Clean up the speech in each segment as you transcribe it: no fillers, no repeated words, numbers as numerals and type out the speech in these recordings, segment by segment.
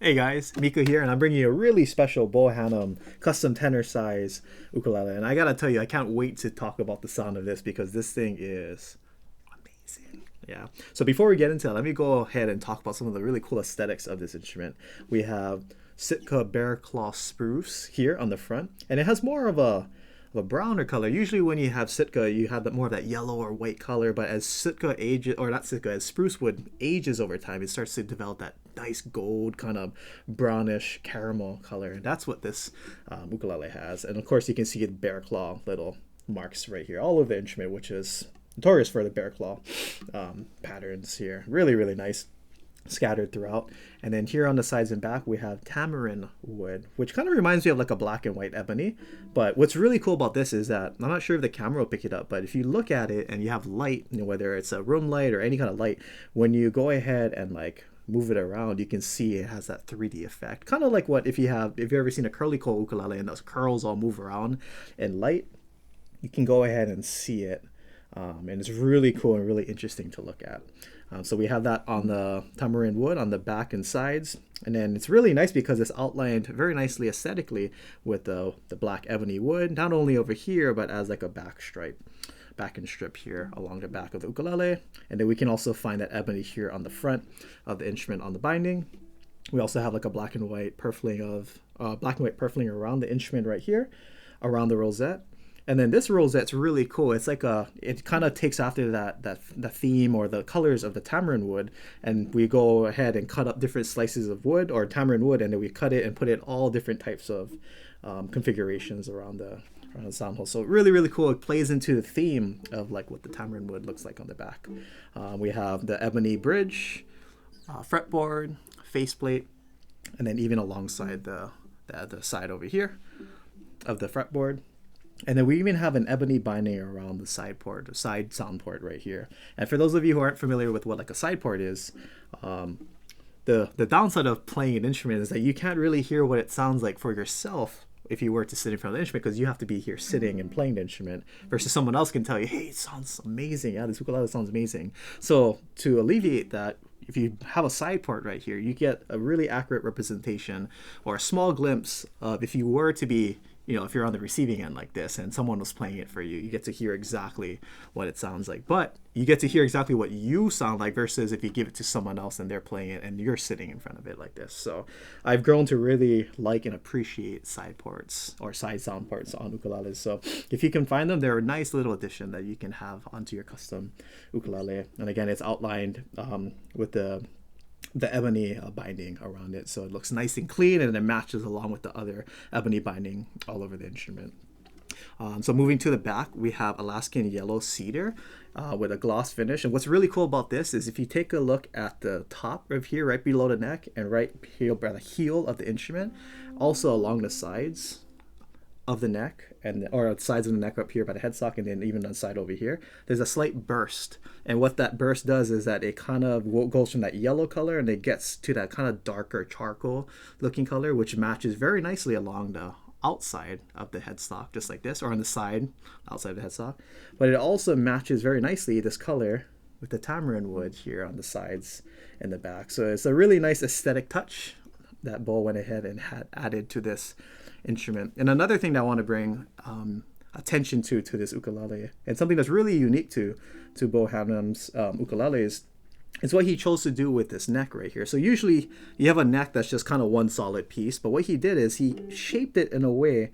Hey guys, Mika here, and I'm bringing you a really special Bo Hannam custom tenor size ukulele. And I gotta tell you, I can't wait to talk about the sound of this because this thing is amazing. Yeah. So before we get into it, let me go ahead and talk about some of the really cool aesthetics of this instrument. We have Sitka bear claw spruce here on the front, and it has more of a browner color. Usually when you have Sitka, you have more of that yellow or white color, but as Sitka ages, or not Sitka, as spruce wood ages over time, it starts to develop that nice gold kind of brownish caramel color. And that's what this ukulele has. And of course you can see the bear claw little marks right here all over the instrument, which is notorious for the bear claw patterns here. Really, really nice scattered throughout. And then here on the sides and back, we have tamarind wood, which kind of reminds me of like a black and white ebony. But what's really cool about this is that I'm not sure if the camera will pick it up, but if you look at it and you have light, whether it's a room light or any kind of light, when you go ahead and like move it around, you can see it has that 3D effect. Kind of like what if you've ever seen a curly coil ukulele and those curls all move around in light, you can go ahead and see it. And it's really cool and really interesting to look at. So we have that on the tamarind wood on the back and sides. And then it's really nice because it's outlined very nicely aesthetically with the black ebony wood, not only over here, but as like a back and strip here along the back of the ukulele. And then we can also find that ebony here on the front of the instrument on the binding. We also have like a black and white purfling around the instrument right here, around the rosette. And then this rosette's really cool. It's like it kind of takes after the theme or the colors of the tamarind wood, and we go ahead and cut up different slices of wood or tamarind wood, and then we cut it and put it all different types of configurations around the sound hole. So really, really cool. It plays into the theme of like what the tamarind wood looks like on the back. We have the ebony bridge, fretboard, faceplate, and then even alongside the side over here of the fretboard. And then we even have an ebony binding around the side sound port right here. And for those of you who aren't familiar with what like a side port is, the downside of playing an instrument is that you can't really hear what it sounds like for yourself if you were to sit in front of the instrument, because you have to be here sitting and playing the instrument versus someone else can tell you, hey, it sounds amazing. Yeah, this ukulele sounds amazing. So to alleviate that, if you have a side port right here, you get a really accurate representation or a small glimpse of if you were to be, if you're on the receiving end like this and someone was playing it for you, you get to hear exactly what it sounds like. But you get to hear exactly what you sound like versus if you give it to someone else and they're playing it and you're sitting in front of it like this. So I've grown to really like and appreciate side ports or side sound ports on ukuleles. So if you can find them, they're a nice little addition that you can have onto your custom ukulele. And again, it's outlined with the ebony binding around it, so it looks nice and clean, and it matches along with the other ebony binding all over the instrument. So moving to the back, we have Alaskan yellow cedar with a gloss finish. And what's really cool about this is if you take a look at the top of here, right below the neck, and right here by the heel of the instrument, also along the sides of the neck or sides of the neck up here by the headstock, and then even on the side over here, there's a slight burst. And what that burst does is that it kind of goes from that yellow color and it gets to that kind of darker charcoal looking color, which matches very nicely along the outside of the headstock, just like this, or on the side outside of the headstock. But it also matches very nicely this color with the tamarind wood here on the sides and the back. So it's a really nice aesthetic touch that Bo went ahead and had added to this instrument. And another thing that I want to bring attention to this ukulele, and something that's really unique to Bo Hannam's ukuleles, is what he chose to do with this neck right here. So usually you have a neck that's just kind of one solid piece, but what he did is he shaped it in a way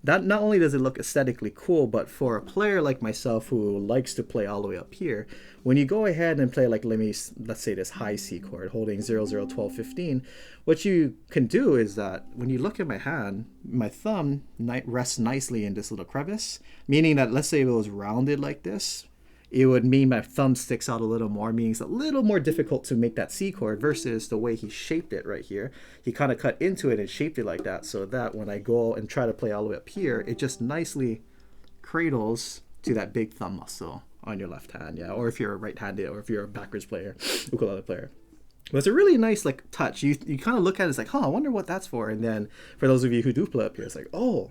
that not only does it look aesthetically cool, but for a player like myself who likes to play all the way up here, when you go ahead and play like, let's say this high C chord holding 0, 0, 12, 15, what you can do is that when you look at my hand, my thumb rests nicely in this little crevice, meaning that let's say if it was rounded like this, it would mean my thumb sticks out a little more, meaning it's a little more difficult to make that C chord versus the way he shaped it right here. He kind of cut into it and shaped it like that so that when I go and try to play all the way up here, it just nicely cradles to that big thumb muscle on your left hand, yeah, or if you're right-handed or if you're a backwards player, ukulele player. But it's a really nice like touch. You kind of look at it, it's like, I wonder what that's for. And then for those of you who do play up here, it's like, oh,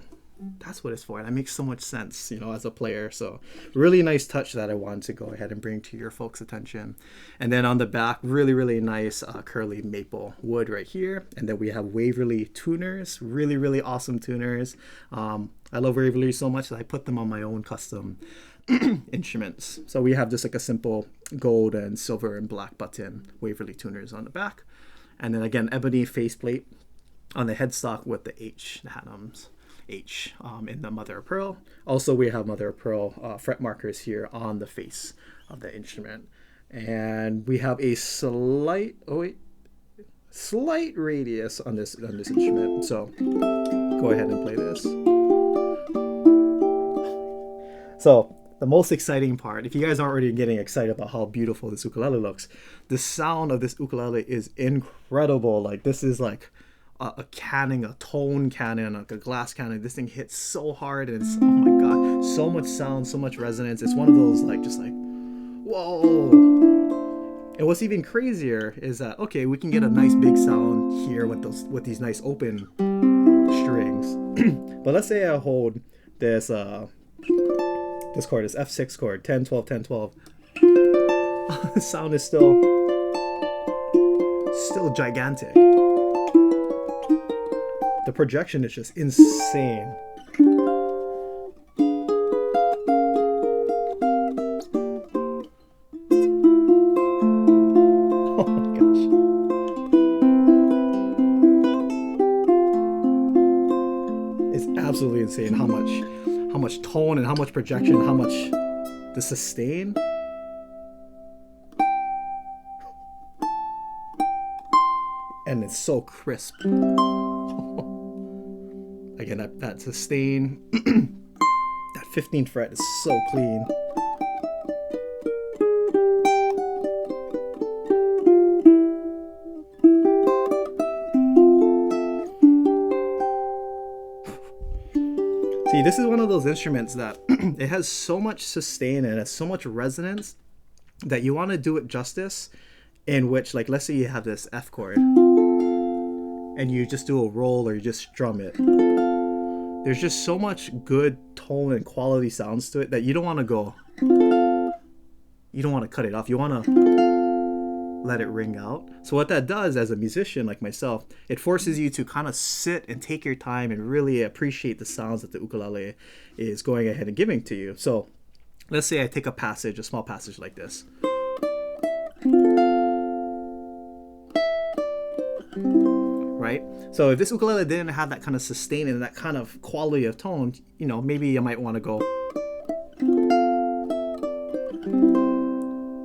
That's what it's for. And that makes so much sense, you know, as a player. So really nice touch that I wanted to go ahead and bring to your folks' attention. And then on the back, really, really nice curly maple wood right here. And then we have Waverly tuners, really, really awesome tuners. I love Waverly so much that I put them on my own custom instruments. So we have just like a simple gold and silver and black button Waverly tuners on the back. And then again, ebony faceplate on the headstock with the H, the Hannam's H in the mother of pearl. Also, we have mother of pearl fret markers here on the face of the instrument. And we have a slight radius on this instrument. So go ahead and play this. So the most exciting part, if you guys aren't already getting excited about how beautiful this ukulele looks, the sound of this ukulele is incredible. Like this is like a cannon, a tone cannon, like a glass cannon. This thing hits so hard, and it's, oh my god, so much sound, so much resonance. It's one of those like just like, whoa. And what's even crazier is that, okay, we can get a nice big sound here with these nice open strings. But let's say I hold this this chord, this F6 chord, 10 12 10 12. The sound is still gigantic. The projection is just insane. Oh my gosh. It's absolutely insane how much tone and how much projection, how much the sustain. And it's so crisp. Again, that sustain, that 15th fret is so clean. See, this is one of those instruments that it has so much sustain and it has so much resonance that you want to do it justice, in which, like, let's say you have this F chord and you just do a roll or you just strum it. There's just so much good tone and quality sounds to it that you don't want to go, you don't want to cut it off. You want to let it ring out. So what that does as a musician like myself, it forces you to kind of sit and take your time and really appreciate the sounds that the ukulele is going ahead and giving to you. So let's say I take a passage, a small passage like this. Right? So if this ukulele didn't have that kind of sustain and that kind of quality of tone, you know, maybe you might want to go.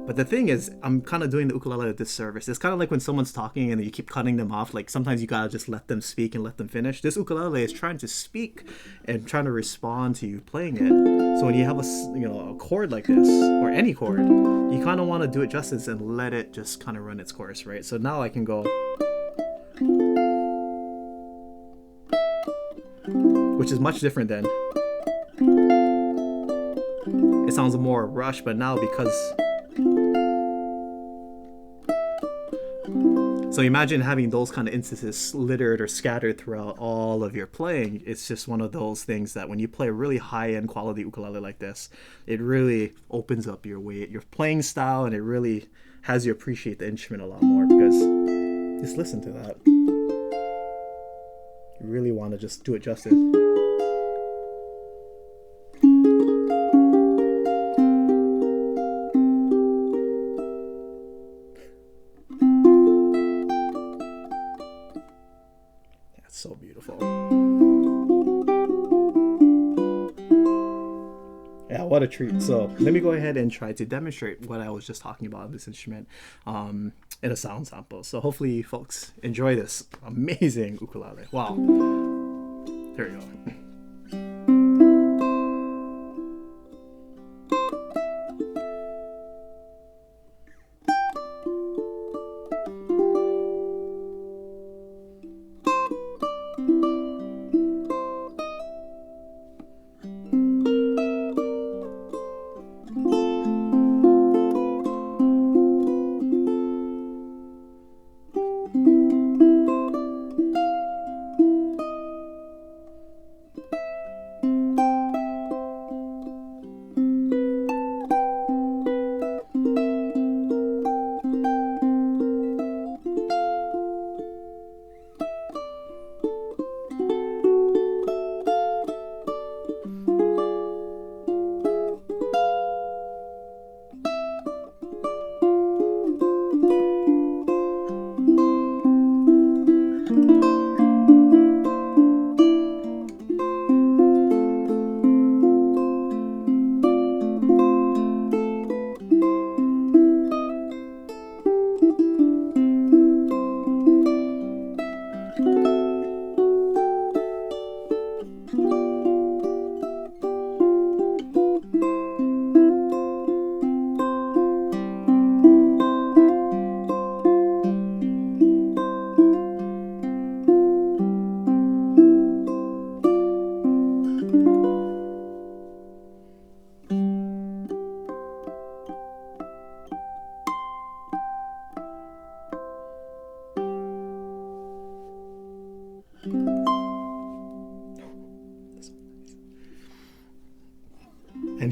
But the thing is, I'm kind of doing the ukulele a disservice. It's kind of like when someone's talking and you keep cutting them off. Like sometimes you gotta just let them speak and let them finish. This ukulele is trying to speak and trying to respond to you playing it. So when you have a chord like this, or any chord, you kind of want to do it justice and let it just kind of run its course, right? So now I can go, which is much different than, it sounds more rushed, but now because, so imagine having those kind of instances littered or scattered throughout all of your playing. It's just one of those things that when you play a really high-end quality ukulele like this, it really opens up your playing style, and it really has you appreciate the instrument a lot more, because just listen to that. You really want to just do it justice. So beautiful. Yeah, what a treat. So let me go ahead and try to demonstrate what I was just talking about in this instrument in a sound sample. So hopefully you folks enjoy this amazing ukulele. Wow. There you go.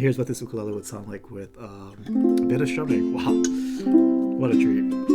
here's what this ukulele would sound like with a bit of strumming. Wow, what a treat.